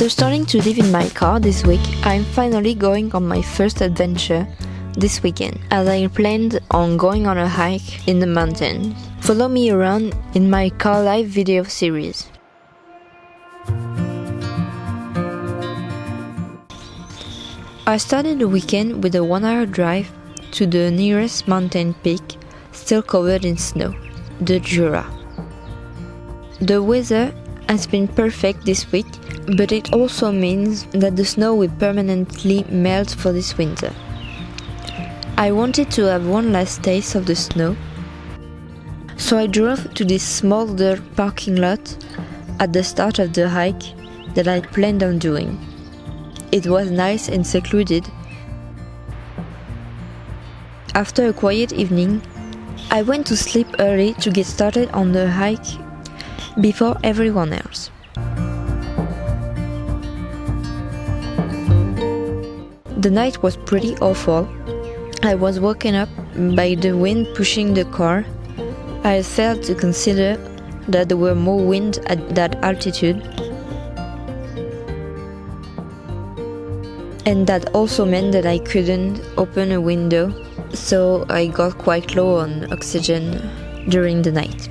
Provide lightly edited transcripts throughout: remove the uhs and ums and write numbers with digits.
After starting to live in my car this week, I'm finally going on my first adventure this weekend, as I planned on going on a hike in the mountains. Follow me around in my car live video series. I started the weekend with a 1-hour drive to the nearest mountain peak, still covered in snow, the Jura. The weather has been perfect this week, but it also means that the snow will permanently melt for this winter. I wanted to have one last taste of the snow, so I drove to this small dirt parking lot at the start of the hike that I planned on doing. It was nice and secluded. After a quiet evening, I went to sleep early to get started on the hike before everyone else. The night was pretty awful. I was woken up by the wind pushing the car. I failed to consider that there were more wind at that altitude, and that also meant that I couldn't open a window, so I got quite low on oxygen during the night.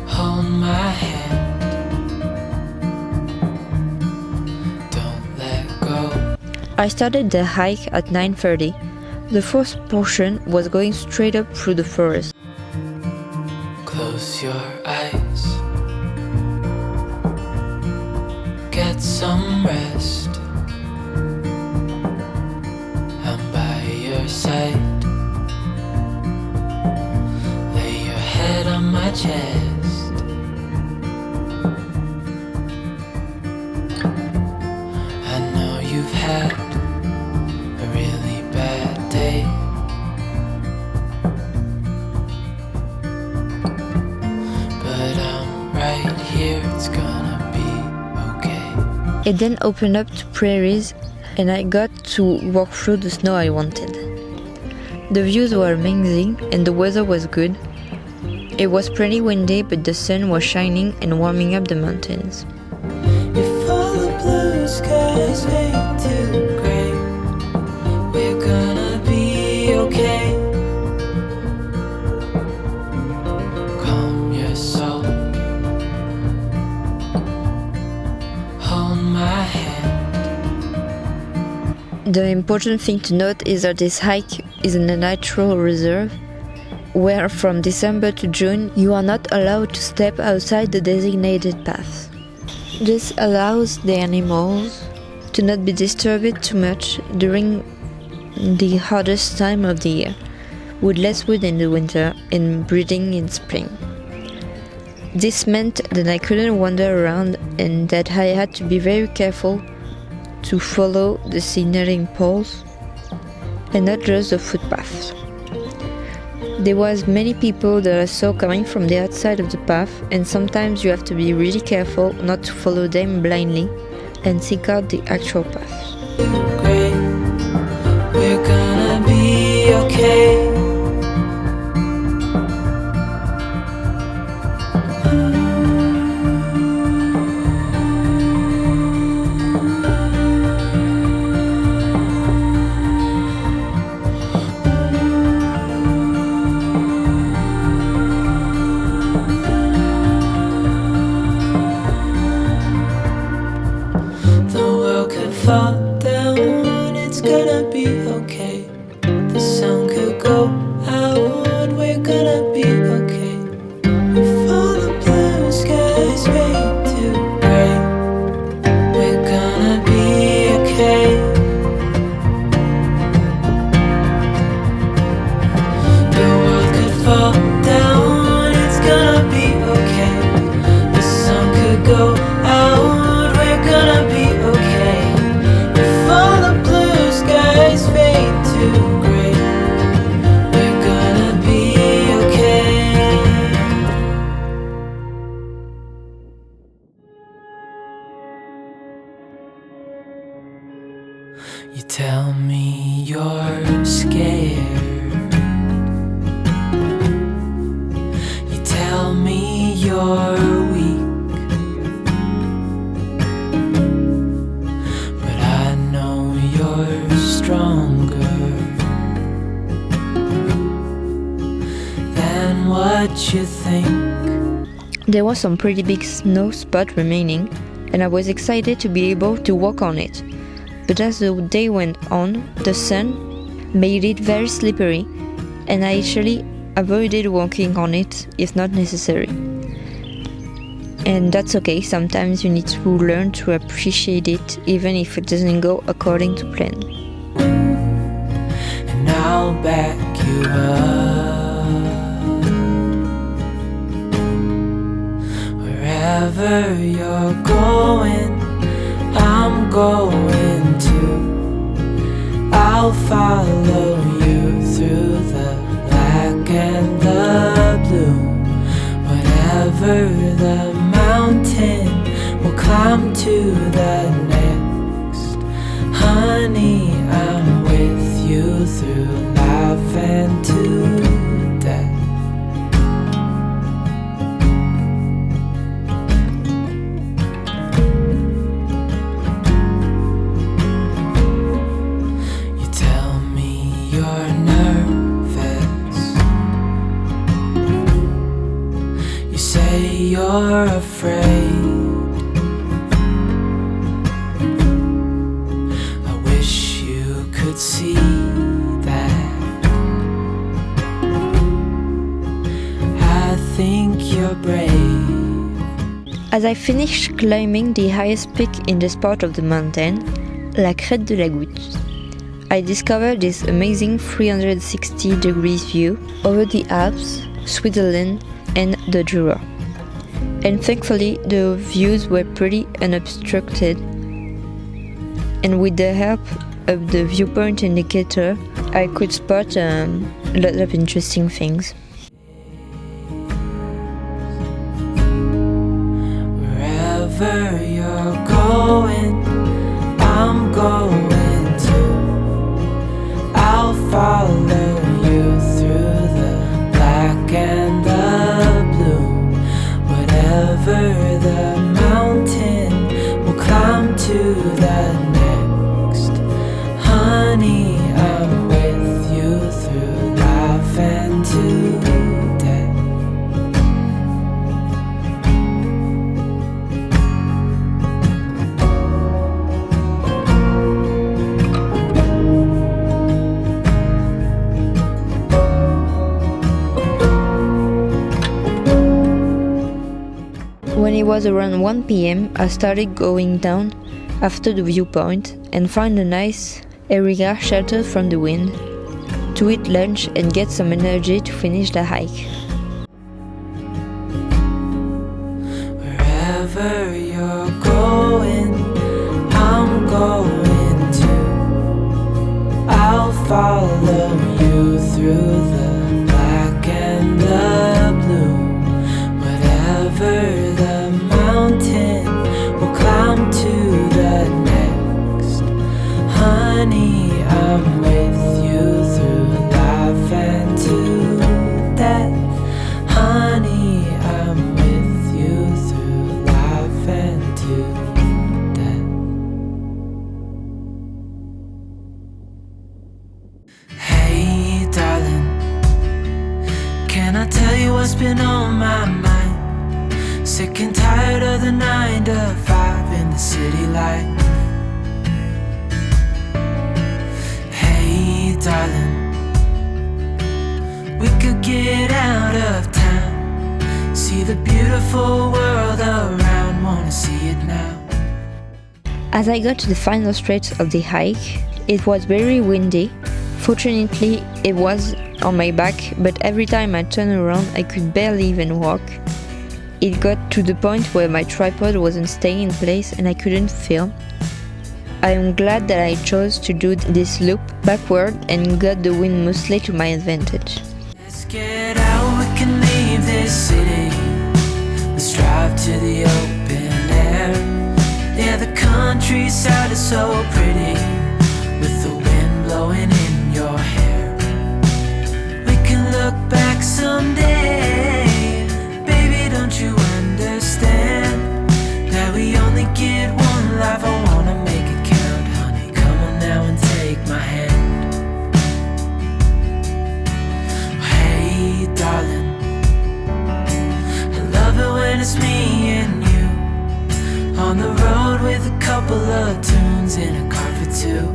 Hold my hand, don't let go. I started the hike at 9:30. The first portion was going straight up through the forest. Close your eyes, get some rest. I'm by your side, lay your head on my chest. I know you've had a really bad day, but I'm right here, it's gonna be okay. It then opened up to prairies, and I got to walk through the snow I wanted. The views were amazing and the weather was good. It was pretty windy, but the sun was shining and warming up the mountains. If all the blue skies ain't too gray, we're gonna be okay. Calm your soul, hold my hand. The important thing to note is that this hike is in a natural reserve, where from December to June you are not allowed to step outside the designated paths. This allows the animals to not be disturbed too much during the hottest time of the year, with less wood in the winter and breeding in spring. This meant that I couldn't wander around and that I had to be very careful to follow the signaling poles and not just the footpaths. There was many people that I saw coming from the outside of the path, and sometimes you have to be really careful not to follow them blindly and seek out the actual path. Great, we're gonna be okay. Fall down, it's gonna be okay. The sun could go out, we're gonna be okay. If all the blue skies fade to gray, we're gonna be okay. The world could fall down, it's gonna be okay. The sun could go out, we're gonna be okay. You tell me you're scared. You tell me you're weak. what you think. There was some pretty big snow spot remaining, and I was excited to be able to walk on it. But as the day went on, the sun made it very slippery, and I actually avoided walking on it if not necessary. And that's okay, sometimes you need to learn to appreciate it even if it doesn't go according to plan. And I'll back you up. Wherever you're going, I'm going too. I'll follow you through the black and the blue. Whatever the mountain, we'll climb to the next. Honey, I'm with you through life and to death. You tell me you're nervous. You say you're afraid. I wish you could see that. I think you're brave. As I finished climbing the highest peak in this part of the mountain, La Crête de la Goutte, I discovered this amazing 360 degrees view over the Alps, Switzerland, and the Jura. And thankfully the views were pretty unobstructed, and with the help of the viewpoint indicator I could spot a lot of interesting things. Wherever you're going, I'm going too. I'll follow you through the black and the blue. Whatever the mountain, we'll climb to the next. Honey, I'm with you through life and to death. When it was around 1 p.m, I started going down after the viewpoint and found a nice area sheltered from the wind to eat lunch and get some energy to finish the hike. Wherever you're going, I'm going too. I'll follow you through the black and the blue. Whatever the mountain, we'll climb to the next. Honey, I'm with you through life and to death. Honey, I'm with you through life and to death. Hey, darling, can I tell you what's been on my mind? Sick and tired of the 9 to 5 in the city life. Hey, darling, we could get out of town, see the beautiful world around, wanna see it now. As I got to the final stretch of the hike, it was very windy. Fortunately, it was on my back, but every time I turned around, I could barely even walk. It got to the point where my tripod wasn't staying in place and I couldn't film. I am glad that I chose to do this loop backward and got the wind mostly to my advantage. Let's get out, we can leave this city. Let's drive to the open air. Yeah, the countryside is so pretty, with the wind blowing in your hair. We can look back someday. Baby, don't you understand that we only get one life? I wanna make it count, honey. Come on now and take my hand. Hey, darling, on the road with a couple of tunes in a car for two.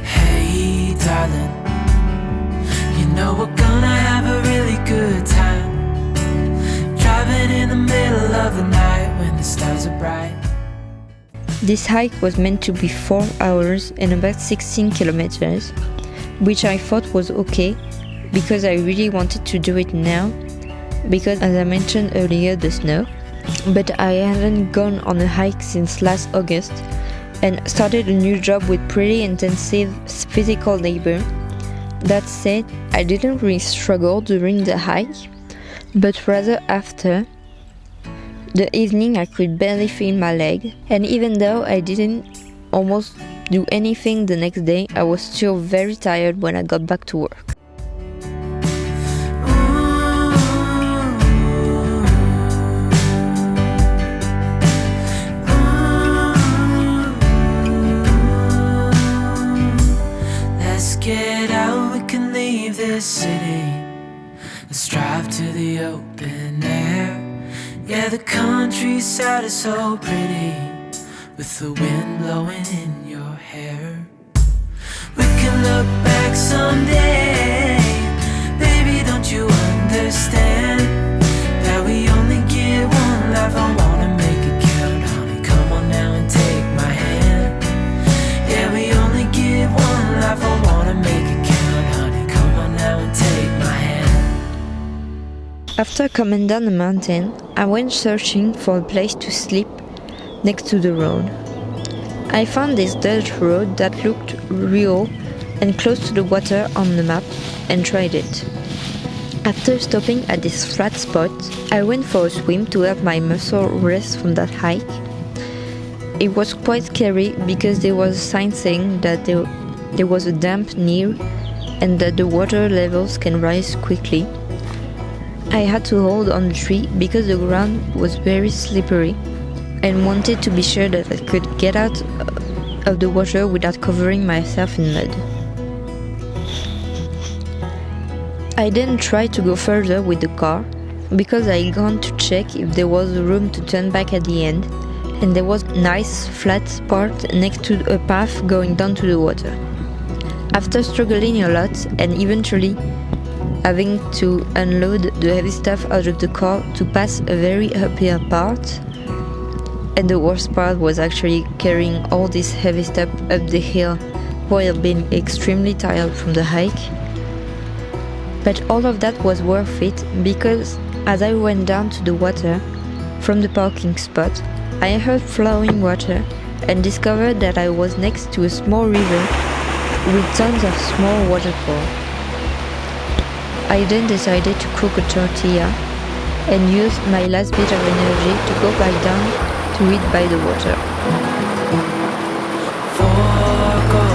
Hey darling, you know we're gonna have a really good time, driving in the middle of the night when the stars are bright. This hike was meant to be 4 hours and about 16 kilometers, which I thought was okay because I really wanted to do it now because, as I mentioned earlier, the snow. But I hadn't gone on a hike since last August and started a new job with pretty intensive physical labor. That said, I didn't really struggle during the hike, but rather after. The evening I could barely feel my leg, and even though I didn't almost do anything the next day, I was still very tired when I got back to work. Let's get out, we can leave this city. Let's drive to the open air. Yeah, the countryside is so pretty, with the wind blowing in your hair. We can look back someday, baby, don't you understand that we only get one life? I wanna make it count, honey, come on now and take my hand. Yeah, we only get one life, I wanna make it count, honey, come on now and take my hand. After coming down the mountain, I went searching for a place to sleep next to the road. I found this dirt road that looked real and close to the water on the map and tried it. After stopping at this flat spot, I went for a swim to help my muscle rest from that hike. It was quite scary because there was a sign saying that there was a dam near and that the water levels can rise quickly. I had to hold on the tree because the ground was very slippery and wanted to be sure that I could get out of the water without covering myself in mud. I didn't try to go further with the car because I gone to check if there was room to turn back at the end, and there was a nice flat part next to a path going down to the water. After struggling a lot and eventually having to unload the heavy stuff out of the car to pass a very uphill part, and the worst part was actually carrying all this heavy stuff up the hill while being extremely tired from the hike. But all of that was worth it because as I went down to the water from the parking spot, I heard flowing water and discovered that I was next to a small river with tons of small waterfalls. I then decided to cook a tortilla and use my last bit of energy to go back down to it by the water. Forgo,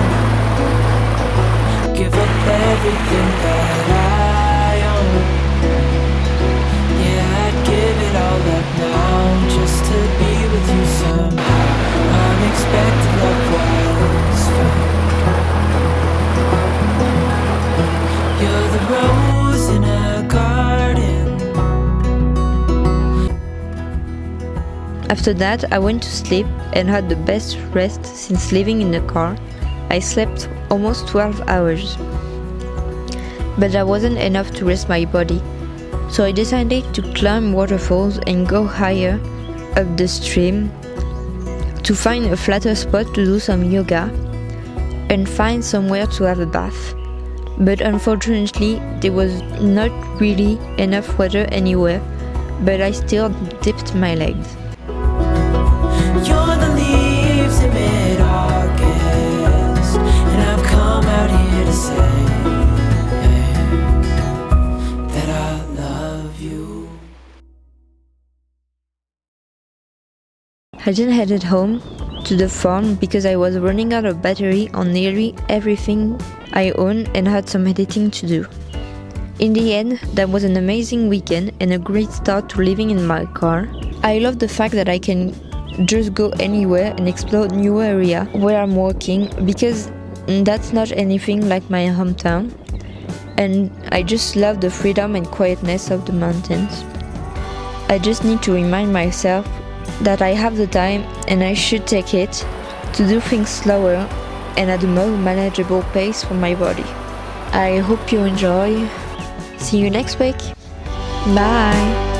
give up everything that I own. Yeah, I'd give it all up now just to be with you somehow. Unexpected love was found. You're the rose in a garden. After that, I went to sleep and had the best rest since living in the car. I slept almost 12 hours. But that wasn't enough to rest my body, so I decided to climb waterfalls and go higher up the stream to find a flatter spot to do some yoga and find somewhere to have a bath. But unfortunately, there was not really enough water anywhere, but I still dipped my legs. You're the leaves in mid-August, and I've come out here to say that I love you. I then headed home to the farm because I was running out of battery on nearly everything I own and had some editing to do. In the end, that was an amazing weekend and a great start to living in my car. I love the fact that I can just go anywhere and explore new area where I'm working because that's not anything like my hometown, and I just love the freedom and quietness of the mountains. I just need to remind myself that I have the time and I should take it to do things slower and at a more manageable pace for my body. I hope you enjoy. See you next week. Bye!